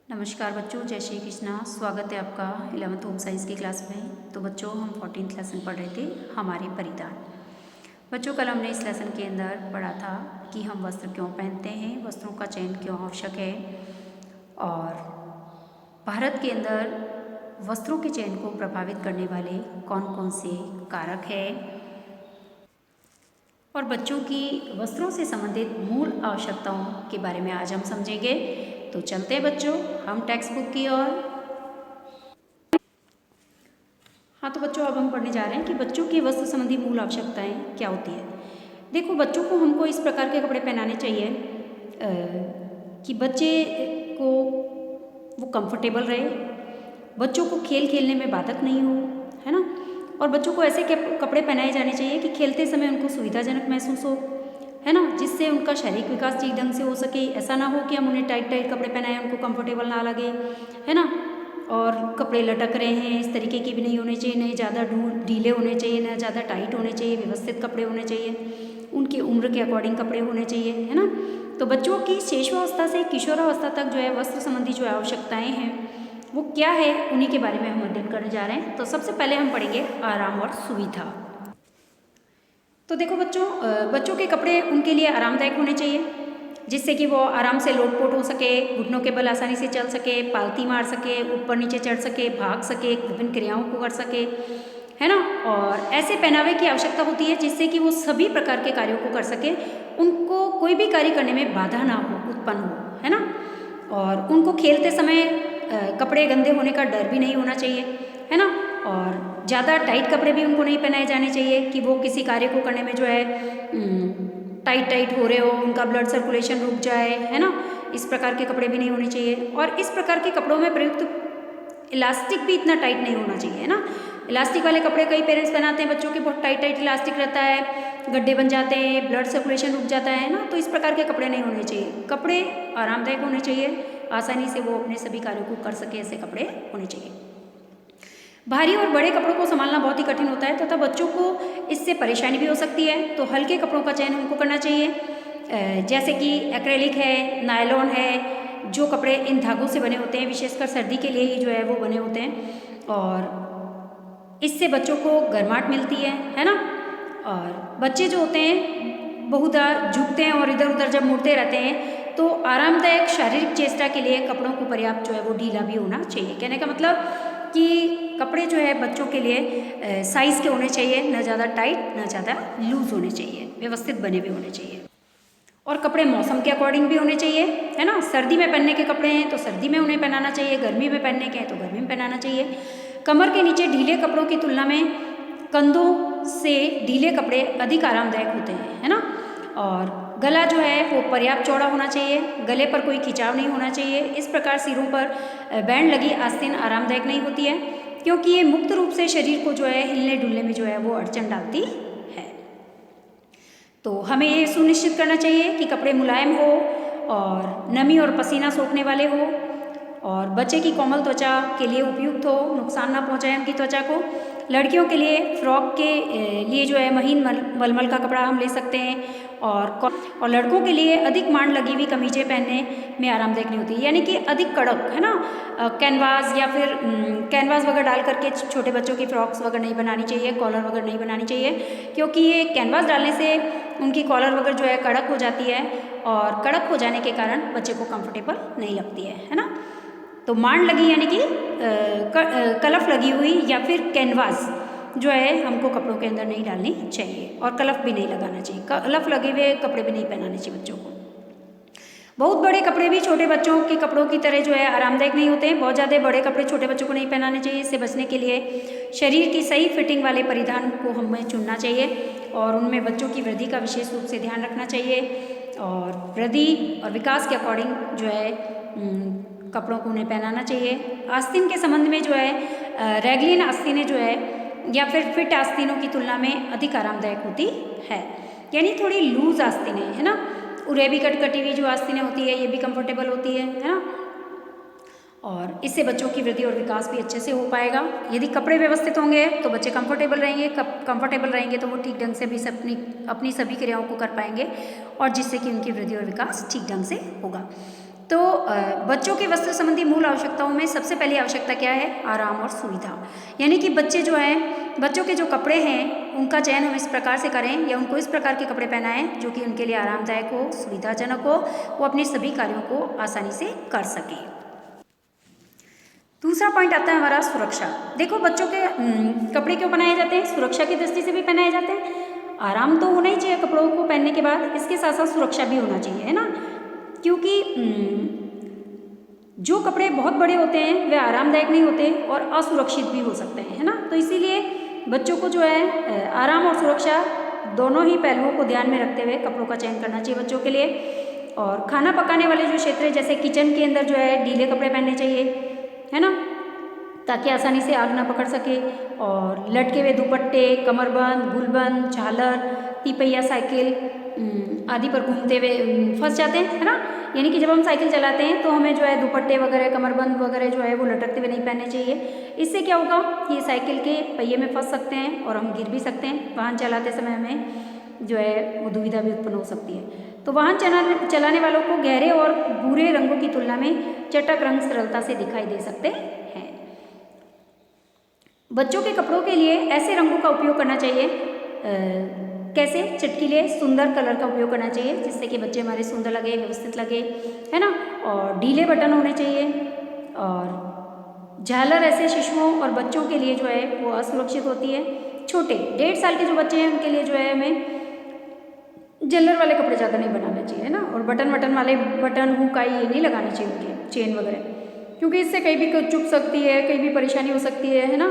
नमस्कार बच्चों, जय श्री कृष्णा। स्वागत है आपका 11th होम साइंस की क्लास में। तो बच्चों, हम 14th लेसन पढ़ रहे थे, हमारे परिधान। बच्चों, कल हमने इस लेसन के अंदर पढ़ा था कि हम वस्त्र क्यों पहनते हैं, वस्त्रों का चयन क्यों आवश्यक है, और भारत के अंदर वस्त्रों के चयन को प्रभावित करने वाले कौन कौन से कारक हैं, और बच्चों की वस्त्रों से संबंधित मूल आवश्यकताओं के बारे में आज हम समझेंगे। तो चलते हैं बच्चों हम टेक्स्ट बुक की ओर। हाँ, तो बच्चों अब हम पढ़ने जा रहे हैं कि बच्चों की वस्त्र संबंधी मूल आवश्यकताएं क्या होती है। देखो, बच्चों को हमको इस प्रकार के कपड़े पहनाने चाहिए कि बच्चे को वो कंफर्टेबल रहे, बच्चों को खेल खेलने में बाधक नहीं हो, है ना। और बच्चों को ऐसे कपड़े पहनाए जाने चाहिए कि खेलते समय उनको सुविधाजनक महसूस हो, है ना, जिससे उनका शारीरिक विकास ठीक ढंग से हो सके। ऐसा ना हो कि हम उन्हें टाइट टाइट कपड़े पहनाएं, उनको कंफर्टेबल ना लगे, है ना। और कपड़े लटक रहे हैं इस तरीके के भी नहीं होने चाहिए, नहीं ज़्यादा ढीले होने चाहिए, ना ज़्यादा टाइट होने चाहिए, व्यवस्थित कपड़े होने चाहिए, उनकी उम्र के अकॉर्डिंग कपड़े होने चाहिए, है ना। तो बच्चों की शिशुअवस्था से किशोरावस्था तक जो है वस्त्र संबंधी जो आवश्यकताएँ हैं वो क्या है, उन्हीं के बारे में हम अध्ययन करने जा रहे हैं। तो सबसे पहले हम पढ़ेंगे आराम और सुविधा। तो देखो बच्चों, बच्चों के कपड़े उनके लिए आरामदायक होने चाहिए, जिससे कि वो आराम से लोटपोट हो सके, घुटनों के बल आसानी से चल सके, पालती मार सके, ऊपर नीचे चढ़ सके, भाग सके, विभिन्न क्रियाओं को कर सके, है ना। और ऐसे पहनावे की आवश्यकता होती है जिससे कि वो सभी प्रकार के कार्यों को कर सके, उनको कोई भी कार्य करने में बाधा ना हो उत्पन्न हो, है ना। और उनको खेलते समय कपड़े गंदे होने का डर भी नहीं होना चाहिए, है ना। और ज़्यादा टाइट कपड़े भी उनको नहीं पहनाए जाने चाहिए कि वो किसी कार्य को करने में जो है टाइट टाइट हो रहे हो, उनका ब्लड सर्कुलेशन रुक जाए, है ना। इस प्रकार के कपड़े भी नहीं होने चाहिए। और इस प्रकार के कपड़ों में प्रयुक्त इलास्टिक भी इतना टाइट नहीं होना चाहिए, है ना। इलास्टिक वाले कपड़े कई पेरेंट्स पहनाते हैं बच्चों के, बहुत टाइट टाइट इलास्टिक रहता है, गड्ढे बन जाते हैं, ब्लड सर्कुलेशन रुक जाता है ना। तो इस प्रकार के कपड़े नहीं होने चाहिए। कपड़े आरामदायक होने चाहिए, आसानी से वो अपने सभी कार्यों को कर सके, ऐसे कपड़े होने चाहिए। भारी और बड़े कपड़ों को संभालना बहुत ही कठिन होता है तथा बच्चों को इससे परेशानी भी हो सकती है, तो हल्के कपड़ों का चयन उनको करना चाहिए, जैसे कि एक्रेलिक है, नायलॉन है, जो कपड़े इन धागों से बने होते हैं, विशेषकर सर्दी के लिए ही जो है वो बने होते हैं, और इससे बच्चों को गर्माहट मिलती है ना। और बच्चे जो होते हैं बहुधा झुकते हैं और इधर उधर जब मुड़ते रहते हैं, तो आरामदायक शारीरिक चेष्टा के लिए कपड़ों को पर्याप्त जो है वो ढीला भी होना चाहिए। कहने का मतलब कि कपड़े जो है बच्चों के लिए साइज़ के होने चाहिए, न ज़्यादा टाइट न ज़्यादा लूज होने चाहिए, व्यवस्थित बने भी होने चाहिए। और कपड़े मौसम के अकॉर्डिंग भी होने चाहिए, है ना। सर्दी में पहनने के कपड़े हैं तो सर्दी में उन्हें पहनाना चाहिए, गर्मी में पहनने के हैं तो गर्मी में पहनाना चाहिए। कमर के नीचे ढीले कपड़ों की तुलना में कंधों से ढीले कपड़े अधिक आरामदायक होते हैं, है ना। और गला जो है वो पर्याप्त चौड़ा होना चाहिए, गले पर कोई खिंचाव नहीं होना चाहिए। इस प्रकार सिरों पर बैंड लगी आस्तीन आरामदायक नहीं होती है, क्योंकि ये मुक्त रूप से शरीर को जो है हिलने डुलने में जो है वो अड़चन डालती है। तो हमें ये सुनिश्चित करना चाहिए कि कपड़े मुलायम हो और नमी और पसीना सोखने वाले हो, और बच्चे की कोमल त्वचा के लिए उपयुक्त हो, नुकसान ना पहुंचाए उनकी त्वचा को। लड़कियों के लिए फ्रॉक के लिए जो है महीन मलमल का कपड़ा हम ले सकते हैं, और लड़कों के लिए अधिक मांड लगी हुई कमीजें पहनने में आरामदायक नहीं होती, यानी कि अधिक कड़क, है ना। कैनवास या फिर कैनवास वगैरह डाल करके छोटे बच्चों की फ्रॉक्स वगैरह नहीं बनानी चाहिए, कॉलर वगैरह नहीं बनानी चाहिए, क्योंकि ये कैनवास डालने से उनकी कॉलर वगैरह जो है कड़क हो जाती है, और कड़क हो जाने के कारण बच्चे को कंफर्टेबल नहीं लगती है ना। तो मांड लगी यानी कि कलफ लगी हुई या फिर कैनवास जो है हमको कपड़ों के अंदर नहीं डालनी चाहिए, और कलफ भी नहीं लगाना चाहिए, कलफ लगे हुए कपड़े भी नहीं पहनाने चाहिए बच्चों को। बहुत बड़े कपड़े भी छोटे बच्चों के कपड़ों की तरह जो है आरामदायक नहीं होते हैं। बहुत ज़्यादा बड़े कपड़े छोटे बच्चों को नहीं पहनाने चाहिए। इससे बचने के लिए शरीर की सही फिटिंग वाले परिधान को हमें चुनना चाहिए, और उनमें बच्चों की वृद्धि का विशेष रूप से ध्यान रखना चाहिए, और वृद्धि और विकास के अकॉर्डिंग जो है कपड़ों को उन्हें पहनाना चाहिए। आस्तीन के संबंध में जो है रैगलिन आस्तीनें जो है या फिर फिट आस्तीनों की तुलना में अधिक आरामदायक होती है, यानी थोड़ी लूज आस्तीनें, है ना। उरेबी कटी हुई जो आस्तीनें होती है ये भी कंफर्टेबल होती है ना। और इससे बच्चों की वृद्धि और विकास भी अच्छे से हो पाएगा। यदि कपड़े व्यवस्थित होंगे तो बच्चे कंफर्टेबल रहेंगे तो वो ठीक ढंग से भी अपनी सभी क्रियाओं को कर पाएंगे, और जिससे कि उनकी वृद्धि और विकास ठीक ढंग से होगा। तो बच्चों के वस्त्र संबंधी मूल आवश्यकताओं में सबसे पहली आवश्यकता क्या है? आराम और सुविधा। यानी कि बच्चे जो हैं, बच्चों के जो कपड़े हैं उनका चयन हम इस प्रकार से करें या उनको इस प्रकार के कपड़े पहनाएं जो कि उनके लिए आरामदायक हो, सुविधाजनक हो, वो अपने सभी कार्यों को आसानी से कर सकें। दूसरा पॉइंट आता है हमारा सुरक्षा। देखो बच्चों के कपड़े क्यों पहनाए जाते हैं? सुरक्षा की दृष्टि से भी पहनाए जाते हैं। आराम तो होना ही चाहिए कपड़ों को पहनने के बाद, इसके साथ साथ सुरक्षा भी होना चाहिए, है ना। क्योंकि जो कपड़े बहुत बड़े होते हैं वे आरामदायक नहीं होते और असुरक्षित भी हो सकते हैं, है ना। तो इसीलिए बच्चों को जो है आराम और सुरक्षा दोनों ही पहलुओं को ध्यान में रखते हुए कपड़ों का चयन करना चाहिए बच्चों के लिए। और खाना पकाने वाले जो क्षेत्र है जैसे किचन के अंदर जो है ढीले कपड़े पहनने चाहिए, है ना, ताकि आसानी से आग ना पकड़ सके। और लटके हुए दुपट्टे, कमरबंद, गुलबंद, झालर, तिपहिया साइकिल आदि पर घूमते हुए फंस जाते हैं, है ना। यानी कि जब हम साइकिल चलाते हैं तो हमें जो है दुपट्टे वगैरह, कमरबंद वगैरह जो है वो लटकते हुए नहीं पहनने चाहिए। इससे क्या होगा कि ये साइकिल के पहिए में फंस सकते हैं और हम गिर भी सकते हैं। वाहन चलाते समय हमें जो है वो दुविधा भी उत्पन्न हो सकती है। तो वाहन चलाने वालों को गहरे और भूरे रंगों की तुलना में चटक रंग सरलता से दिखाई दे सकते हैं। बच्चों के कपड़ों के लिए ऐसे रंगों का उपयोग करना चाहिए, कैसे? चटकीले सुंदर कलर का उपयोग करना चाहिए जिससे कि बच्चे हमारे सुंदर लगे, व्यवस्थित लगे, है ना। और ढीले बटन होने चाहिए। और झालर ऐसे शिशुओं और बच्चों के लिए जो है वो असुरक्षित होती है। छोटे 1.5 साल के जो बच्चे हैं उनके लिए जो है हमें झल्लर वाले कपड़े ज़्यादा नहीं बनाने चाहिए, है ना। और बटन वाले बटन, हुक, आई ये नहीं लगाने चाहिए उनके, चेन वगैरह, क्योंकि इससे कहीं भी चुभ सकती है, कहीं भी परेशानी हो सकती है ना।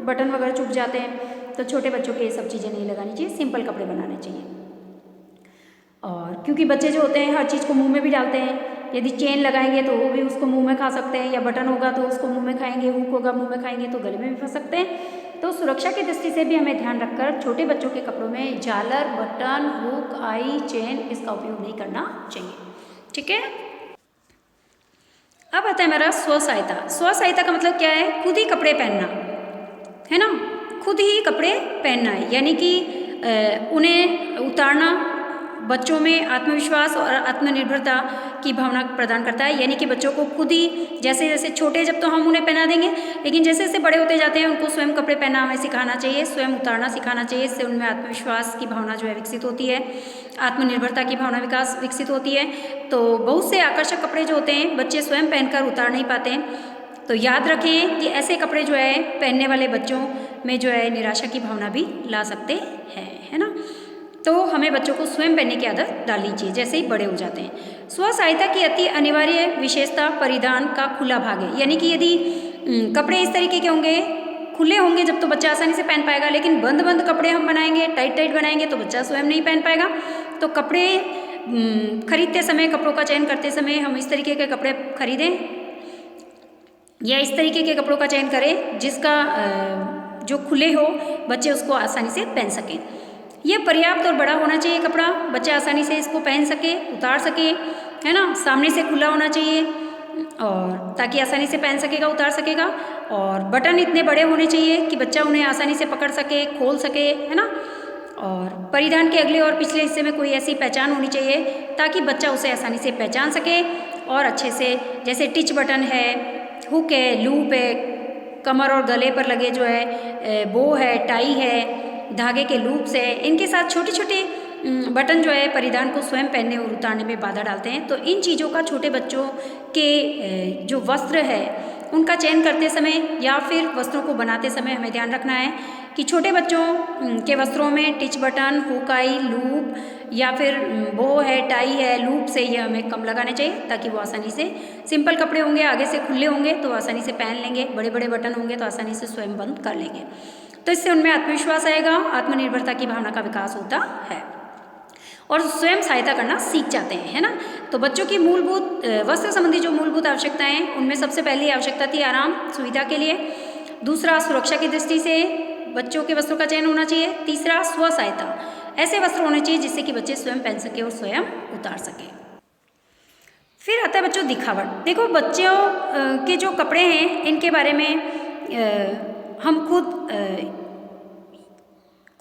बटन वगैरह चुभ जाते हैं। तो छोटे बच्चों के ये सब चीज़ें नहीं लगानी चाहिए, सिंपल कपड़े बनाने चाहिए। और क्योंकि बच्चे जो होते हैं हर चीज़ को मुंह में भी डालते हैं, यदि चेन लगाएंगे तो वो भी उसको मुंह में खा सकते हैं, या बटन होगा तो उसको मुंह में खाएंगे, हुक होगा मुंह में खाएंगे तो गले में भी फंस सकते हैं। तो सुरक्षा की दृष्टि से भी हमें ध्यान रखकर छोटे बच्चों के कपड़ों में झालर, बटन, हुक, आई, चेन इसका उपयोग नहीं करना चाहिए, ठीक है। अब आता है हमारा स्व सहायता। स्व सहायता का मतलब क्या है? खुद ही कपड़े पहनना, है ना। खुद ही कपड़े पहनना है, यानी कि उन्हें उतारना बच्चों में आत्मविश्वास और आत्मनिर्भरता की भावना प्रदान करता है। यानी कि बच्चों को खुद ही, जैसे जैसे छोटे जब तो हम उन्हें पहना देंगे, लेकिन जैसे जैसे बड़े होते जाते हैं उनको स्वयं कपड़े पहनना हमें सिखाना चाहिए, स्वयं उतारना सिखाना चाहिए। इससे उनमें आत्मविश्वास की भावना जो है विकसित होती है, आत्मनिर्भरता की भावना विकसित होती है। तो बहुत से आकर्षक कपड़े जो होते हैं बच्चे स्वयं पहनकर उतार नहीं पाते हैं। तो याद रखें कि ऐसे कपड़े जो है पहनने वाले बच्चों में जो है निराशा की भावना भी ला सकते हैं, है ना। तो हमें बच्चों को स्वयं पहनने की आदत डालनी चाहिए जैसे ही बड़े हो जाते हैं। स्व सहायता की अति अनिवार्य विशेषता परिधान का खुला भाग है। यानी कि यदि कपड़े इस तरीके के होंगे, खुले होंगे जब तो बच्चा आसानी से पहन पाएगा, लेकिन बंद कपड़े हम बनाएंगे, टाइट बनाएंगे तो बच्चा स्वयं नहीं पहन पाएगा। तो कपड़े खरीदते समय, कपड़ों का चयन करते समय हम इस तरीके के कपड़े खरीदें या इस तरीके के कपड़ों का चयन करें जिसका जो खुले हो, बच्चे उसको आसानी से पहन सकें। यह पर्याप्त और बड़ा होना चाहिए कपड़ा, बच्चा आसानी से इसको पहन सके, उतार सके, है ना। सामने से खुला होना चाहिए और ताकि आसानी से पहन सकेगा, उतार सकेगा। और बटन इतने बड़े होने चाहिए कि बच्चा उन्हें आसानी से पकड़ सके, खोल सके, है ना। और परिधान के अगले और पिछले हिस्से में कोई ऐसी पहचान होनी चाहिए ताकि बच्चा उसे आसानी से पहचान सके और अच्छे से, जैसे टिच बटन है, हुक है, लूप है, कमर और गले पर लगे जो है बो है, टाई है, धागे के लूप्स है, इनके साथ छोटे छोटे बटन जो है परिधान को स्वयं पहनने और उतारने में बाधा डालते हैं। तो इन चीज़ों का छोटे बच्चों के जो वस्त्र है उनका चयन करते समय या फिर वस्त्रों को बनाते समय हमें ध्यान रखना है कि छोटे बच्चों के वस्त्रों में टिच बटन, हुकाई, लूप या फिर बो है, टाई है, लूप से ये हमें कम लगाने चाहिए ताकि वो आसानी से, सिंपल कपड़े होंगे, आगे से खुले होंगे तो आसानी से पहन लेंगे, बड़े बड़े बटन होंगे तो आसानी से स्वयं बंद कर लेंगे। तो इससे उनमें आत्मविश्वास आएगा, आत्मनिर्भरता की भावना का विकास होता है और स्वयं सहायता करना सीख जाते हैं, है ना। तो बच्चों की मूलभूत वस्त्र संबंधी जो मूलभूत आवश्यकताएं, उनमें सबसे पहली आवश्यकता थी आराम, सुविधा के लिए। दूसरा, सुरक्षा की दृष्टि से बच्चों के वस्त्रों का चयन होना चाहिए। तीसरा, स्व सहायता, ऐसे वस्त्र होने चाहिए जिससे कि बच्चे स्वयं पहन सके और स्वयं उतार सके। फिर आता है बच्चों दिखावट। देखो बच्चों के जो कपड़े हैं इनके बारे में हम खुद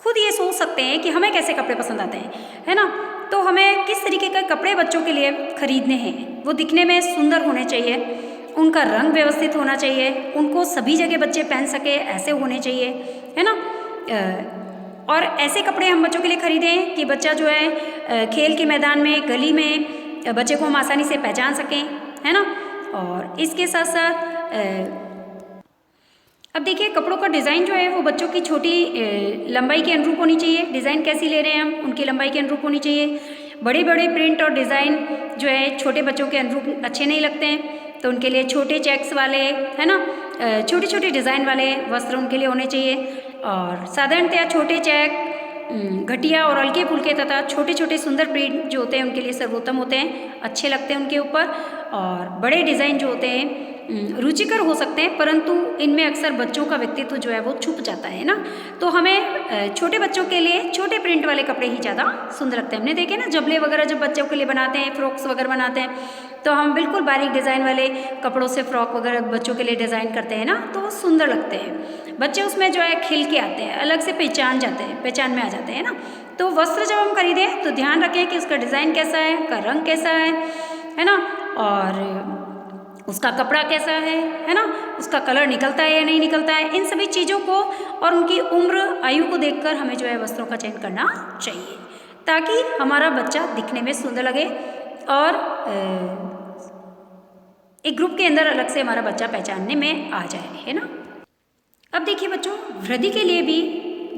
खुद ये सोच सकते हैं कि हमें कैसे कपड़े पसंद आते हैं, है ना। तो हमें किस तरीके के कपड़े बच्चों के लिए खरीदने हैं। वो दिखने में सुंदर होने चाहिए, उनका रंग व्यवस्थित होना चाहिए, उनको सभी जगह बच्चे पहन सके ऐसे होने चाहिए, है ना। और ऐसे कपड़े हम बच्चों के लिए खरीदें कि बच्चा जो है खेल के मैदान में, गली में बच्चे को हम आसानी से पहचान सकें, है ना। और इसके साथ साथ अब देखिए कपड़ों का डिज़ाइन जो है वो बच्चों की छोटी लंबाई के अनुरूप होनी चाहिए। डिज़ाइन कैसी ले रहे हैं हम, उनकी लंबाई के अनुरूप होनी चाहिए। बड़े बड़े प्रिंट और डिज़ाइन जो है छोटे बच्चों के अनुरूप अच्छे नहीं लगते हैं, तो उनके लिए छोटे चेक्स वाले, है ना, छोटे छोटे डिज़ाइन वाले वस्त्र उनके लिए होने चाहिए। और साधारणतया छोटे चेक, घटिया और हल्के फुल्के तथा छोटे छोटे सुंदर प्रिंट जो होते हैं उनके लिए सर्वोत्तम होते हैं, अच्छे लगते हैं उनके ऊपर। और बड़े डिज़ाइन जो होते हैं रुचिकर हो सकते हैं, परंतु इनमें अक्सर बच्चों का व्यक्तित्व जो है वो छुप जाता है ना। तो हमें छोटे बच्चों के लिए छोटे प्रिंट वाले कपड़े ही ज़्यादा सुंदर लगते हैं। हमने देखे ना जबले वगैरह जब बच्चों के लिए बनाते हैं, फ्रॉक्स वगैरह बनाते हैं, तो हम बिल्कुल बारीक डिज़ाइन वाले कपड़ों से फ्रॉक वगैरह बच्चों के लिए डिज़ाइन करते हैं ना, तो वो सुंदर लगते हैं। बच्चे उसमें जो है खिल के आते हैं, अलग से पहचान में आ जाते हैं ना। तो वस्त्र जब हम खरीदें तो ध्यान रखें कि उसका डिज़ाइन कैसा है, उसका रंग कैसा है ना, और उसका कपड़ा कैसा है ना, उसका कलर निकलता है या नहीं निकलता है। इन सभी चीज़ों को और उनकी उम्र आयु को देखकर हमें जो है वस्त्रों का चयन करना चाहिए, ताकि हमारा बच्चा दिखने में सुंदर लगे और एक ग्रुप के अंदर अलग से हमारा बच्चा पहचानने में आ जाए, है ना। अब देखिए बच्चों, वृद्धि के लिए भी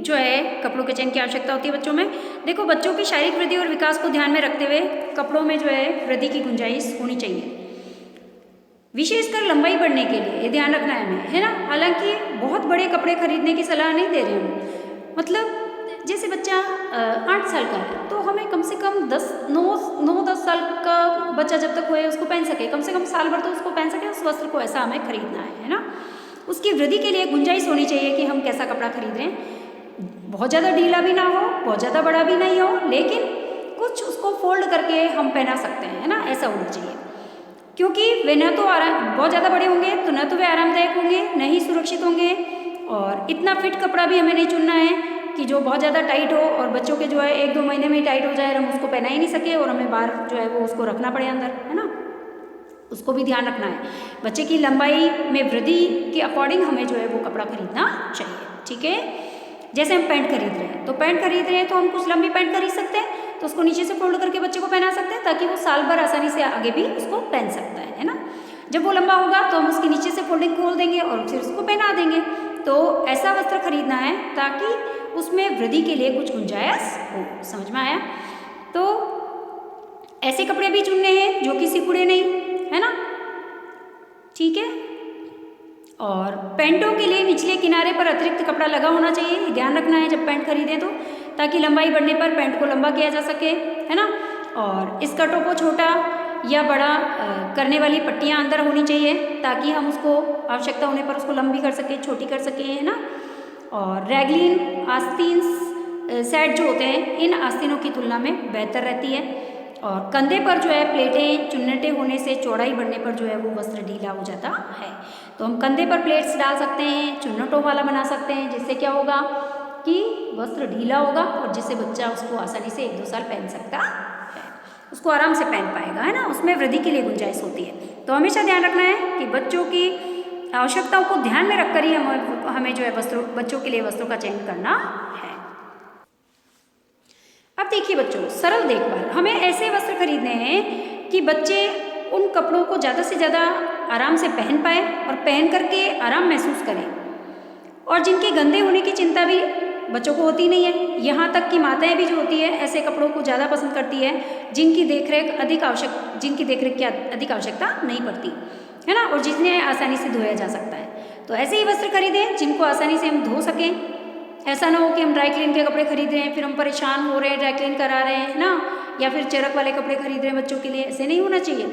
जो है कपड़ों के चयन की आवश्यकता होती है बच्चों में। देखो बच्चों की शारीरिक वृद्धि और विकास को ध्यान में रखते हुए कपड़ों में जो है वृद्धि की गुंजाइश होनी चाहिए, विशेषकर लंबाई बढ़ने के लिए ये ध्यान रखना है हमें, है ना। हालांकि बहुत बड़े कपड़े खरीदने की सलाह नहीं दे रहे हम, मतलब जैसे बच्चा 8 साल का है तो हमें कम से कम 9-10 साल का बच्चा जब तक होए उसको पहन सके, कम से कम साल भर तो उसको पहन सके, उस वस्त्र को ऐसा हमें खरीदना है ना। उसकी वृद्धि के लिए गुंजाइश होनी चाहिए कि हम कैसा कपड़ा खरीद रहे हैं। बहुत ज़्यादा ढीला भी ना हो, बहुत ज़्यादा बड़ा भी नहीं हो, लेकिन कुछ उसको फोल्ड करके हम पहना सकते हैं, है ना, ऐसा होना चाहिए। क्योंकि वे न तो बहुत ज़्यादा बड़े होंगे तो न तो वे आरामदायक होंगे, न ही सुरक्षित होंगे। और इतना फिट कपड़ा भी हमें नहीं चुनना है कि जो बहुत ज़्यादा टाइट हो और बच्चों के जो है 1-2 महीने में ही टाइट हो जाए और हम उसको पहना ही नहीं सके और हमें बाहर जो है वो उसको रखना पड़े अंदर, है ना। उसको भी ध्यान रखना है। बच्चे की लंबाई में वृद्धि के अकॉर्डिंग हमें जो है वो कपड़ा खरीदना चाहिए, ठीक है। जैसे हम पैंट खरीद रहे हैं तो पैंट खरीद रहे हैं तो हम कुछ लंबी पैंट खरीद सकते हैं, तो उसको नीचे से फोल्ड करके बच्चे को पहना सकते हैं, ताकि वो साल भर आसानी से आगे भी उसको पहन सकता है ना। जब वो लंबा होगा तो हम उसके नीचे से फोल्डिंग खोल देंगे और फिर उसको पहना देंगे। तो ऐसा वस्त्र खरीदना है ताकि उसमें वृद्धि के लिए कुछ गुंजाइश हो। समझ में आया। तो ऐसे कपड़े भी चुनने हैं जो कि सिकुड़े नहीं, है ना, ठीक है। और पैंटों के लिए निचले किनारे पर अतिरिक्त कपड़ा लगा होना चाहिए, ध्यान रखना है जब पैंट खरीदें तो, ताकि लंबाई बढ़ने पर पैंट को लंबा किया जा सके, है ना। और स्कर्टों को छोटा या बड़ा करने वाली पट्टियां अंदर होनी चाहिए, ताकि हम उसको आवश्यकता होने पर उसको लंबी कर सकें, छोटी कर सकें, है ना। और रैगलिन आस्तीन सेट जो होते हैं इन आस्तीनों की तुलना में बेहतर रहती है। और कंधे पर जो है प्लेटें चुन्नटे होने से चौड़ाई बढ़ने पर जो है वो वस्त्र ढीला हो जाता है। तो हम कंधे पर प्लेट्स डाल सकते हैं, चुन्नटों वाला बना सकते हैं, जिससे क्या होगा कि वस्त्र ढीला होगा और जिससे बच्चा उसको आसानी से 1-2 साल पहन सकता है, उसको आराम से पहन पाएगा, है ना। उसमें वृद्धि के लिए गुंजाइश होती है। तो हमेशा ध्यान रखना है कि बच्चों की आवश्यकताओं को ध्यान में रखकर ही हमें जो है बच्चों के लिए वस्त्रों का चयन करना है। अब देखिए बच्चों, सरल देखभाल, हमें ऐसे वस्त्र खरीदने हैं कि बच्चे उन कपड़ों को ज़्यादा से ज़्यादा आराम से पहन पाए और पहन करके आराम महसूस करें, और जिनके गंदे होने की चिंता भी बच्चों को होती नहीं है। यहाँ तक कि माताएं भी जो होती है ऐसे कपड़ों को ज़्यादा पसंद करती है जिनकी देखरेख की अधिक आवश्यकता नहीं पड़ती, है ना, और जिन्हें आसानी से धोया जा सकता है। तो ऐसे ही वस्त्र खरीदें जिनको आसानी से हम धो सकें। ऐसा ना हो कि हम ड्राई क्लीन के कपड़े खरीद रहे हैं फिर हम परेशान हो रहे हैं, ड्राई क्लीन करा रहे हैं ना, या फिर चरक वाले कपड़े खरीद रहे हैं बच्चों के लिए। ऐसे नहीं होना चाहिए।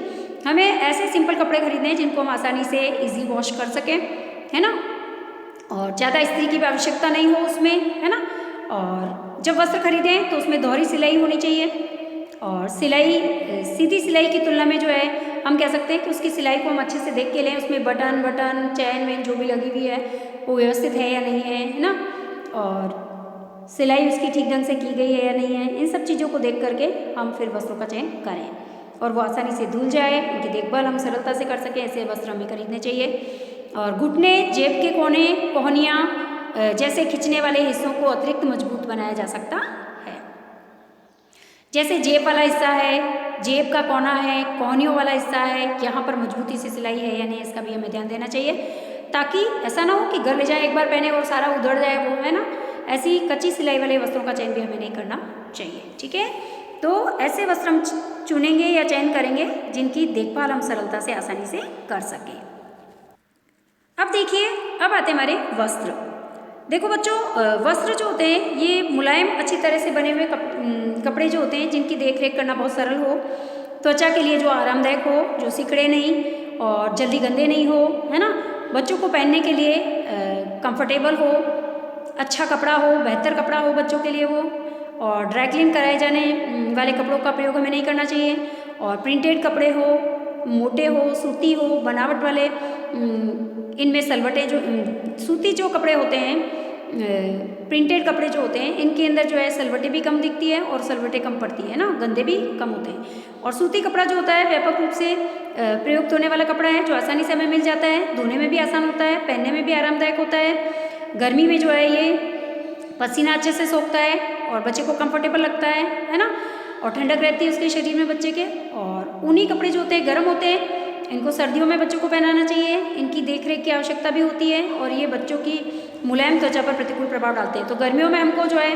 हमें ऐसे सिंपल कपड़े खरीदने हैं जिनको हम आसानी से इजी वॉश कर सकें, है ना, और ज़्यादा इस्त्री की भी आवश्यकता नहीं हो उसमें, है ना। और जब वस्त्र खरीदें तो उसमें दोहरी सिलाई होनी चाहिए, और सिलाई सीधी सिलाई की तुलना में जो है हम कह सकते हैं कि उसकी सिलाई को हम अच्छे से देख के लें, उसमें बटन चैन वेन जो भी लगी हुई है वो व्यवस्थित है या नहीं है, है ना। और सिलाई उसकी ठीक ढंग से की गई है या नहीं है, इन सब चीज़ों को देख करके हम फिर वस्त्रों का चयन करें और वो आसानी से धुल जाए, उनकी देखभाल हम सरलता से कर सकें, ऐसे वस्त्र हमें खरीदने चाहिए। और घुटने, जेब के कोने, कोहनियाँ जैसे खिंचने वाले हिस्सों को अतिरिक्त मजबूत बनाया जा सकता है। जैसे जेब वाला हिस्सा है, जेब का कोना है, कोहनियों वाला हिस्सा है, यहाँ पर मजबूती से सिलाई है या नहीं, इसका भी हमें ध्यान देना चाहिए, ताकि ऐसा ना हो कि घर ले जाए, एक बार पहने और सारा उधड़ जाए, वो है ना, ऐसी कच्ची सिलाई वाले वस्त्रों का चयन भी हमें नहीं करना चाहिए। ठीक है, तो ऐसे वस्त्र हम चुनेंगे या चयन करेंगे जिनकी देखभाल हम सरलता से आसानी से कर सकें। अब देखिए, अब आते हमारे वस्त्र। देखो बच्चों, वस्त्र जो होते हैं ये मुलायम अच्छी तरह से बने हुए कपड़े जो होते हैं जिनकी देख रेख करना बहुत सरल हो, त्वचा के लिए जो आरामदायक हो, जो सिकुड़े नहीं और जल्दी गंदे नहीं हो, है ना, बच्चों को पहनने के लिए कंफर्टेबल हो, अच्छा कपड़ा हो, बेहतर कपड़ा हो बच्चों के लिए वो, और ड्राई क्लीन कराए जाने वाले कपड़ों का प्रयोग हमें नहीं करना चाहिए, और प्रिंटेड कपड़े हो, मोटे हो, सूती हो, बनावट वाले, इनमें सलवटें जो सूती जो कपड़े होते हैं, प्रिंटेड कपड़े जो होते हैं, इनके अंदर जो है सलवटें भी कम दिखती है और सलवटें कम पड़ती है ना, गंदे भी कम होते हैं। और सूती कपड़ा जो होता है व्यापक रूप से प्रयुक्त होने वाला कपड़ा है, जो आसानी से हमें मिल जाता है, धोने में भी आसान होता है, पहनने में भी आरामदायक होता है, गर्मी में जो है ये पसीना अच्छे से सोखता है और बच्चे को कंफर्टेबल लगता है ना, और ठंडक रहती है उसके शरीर में बच्चे के। और ऊनी कपड़े जो होते हैं गर्म होते हैं, इनको सर्दियों में बच्चों को पहनाना चाहिए, इनकी देखरेख की आवश्यकता भी होती है और ये बच्चों की मुलायम त्वचा पर प्रतिकूल प्रभाव डालते हैं। तो गर्मियों में हमको जो है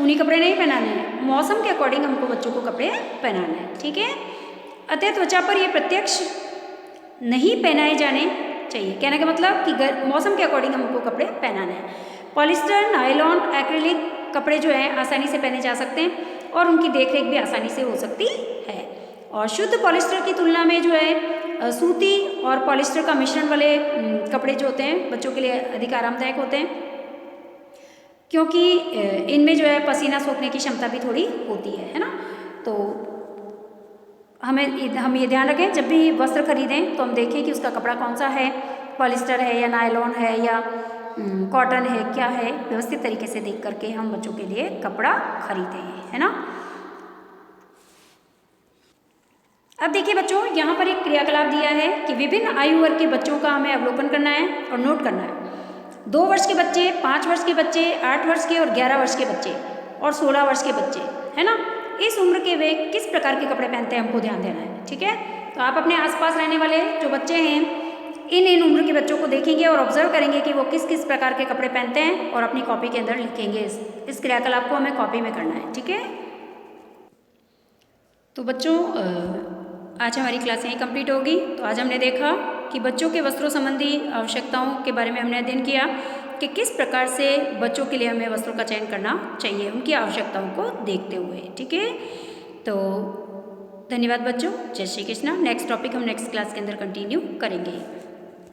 ऊनी कपड़े नहीं पहनाने हैं, मौसम के अकॉर्डिंग हमको बच्चों को कपड़े पहनाना है। ठीक है, अतः त्वचा पर ये प्रत्यक्ष नहीं पहनाए जाने चाहिए। कहने का मतलब कि मौसम के अकॉर्डिंग हमको कपड़े पहनाना है। पॉलिस्टर, नायलॉन, एक्रिलिक कपड़े जो हैं आसानी से पहने जा सकते हैं और उनकी देखरेख भी आसानी से हो सकती है। और शुद्ध पॉलिस्टर की तुलना में जो है सूती और पॉलिस्टर का मिश्रण वाले कपड़े जो होते हैं बच्चों के लिए अधिक आरामदायक होते हैं, क्योंकि इनमें जो है पसीना सोखने की क्षमता भी थोड़ी होती है ना। तो हम ये ध्यान रखें, जब भी वस्त्र खरीदें तो हम देखें कि उसका कपड़ा कौन सा है, पॉलिस्टर है या नायलॉन है या कॉटन है, क्या है, व्यवस्थित तरीके से देख करके हम बच्चों के लिए कपड़ा खरीदें, है ना। अब देखिए बच्चों, यहाँ पर एक क्रियाकलाप दिया है कि विभिन्न आयु वर्ग के बच्चों का हमें अवलोकन करना है और नोट करना है। 2 वर्ष के बच्चे, 5 वर्ष के बच्चे, 8 वर्ष के और 11 वर्ष के बच्चे और 16 वर्ष के बच्चे, है ना, इस उम्र के वे किस प्रकार के कपड़े पहनते हैं हमको ध्यान देना है। ठीक है, तो आप अपने आसपास रहने वाले जो बच्चे हैं इन उम्र के बच्चों को देखेंगे और ऑब्जर्व करेंगे कि वो किस किस प्रकार के कपड़े पहनते हैं और अपनी कॉपी के अंदर लिखेंगे। इस क्रियाकलाप को हमें कॉपी में करना है। ठीक है, तो बच्चों आज हमारी क्लास यहीं कंप्लीट होगी। तो आज हमने देखा कि बच्चों के वस्त्रों संबंधी आवश्यकताओं के बारे में हमने अध्ययन किया कि किस प्रकार से बच्चों के लिए हमें वस्त्रों का चयन करना चाहिए उनकी आवश्यकताओं को देखते हुए। ठीक है, तो धन्यवाद बच्चों, जय श्री कृष्णा। नेक्स्ट टॉपिक हम नेक्स्ट क्लास के अंदर कंटिन्यू करेंगे।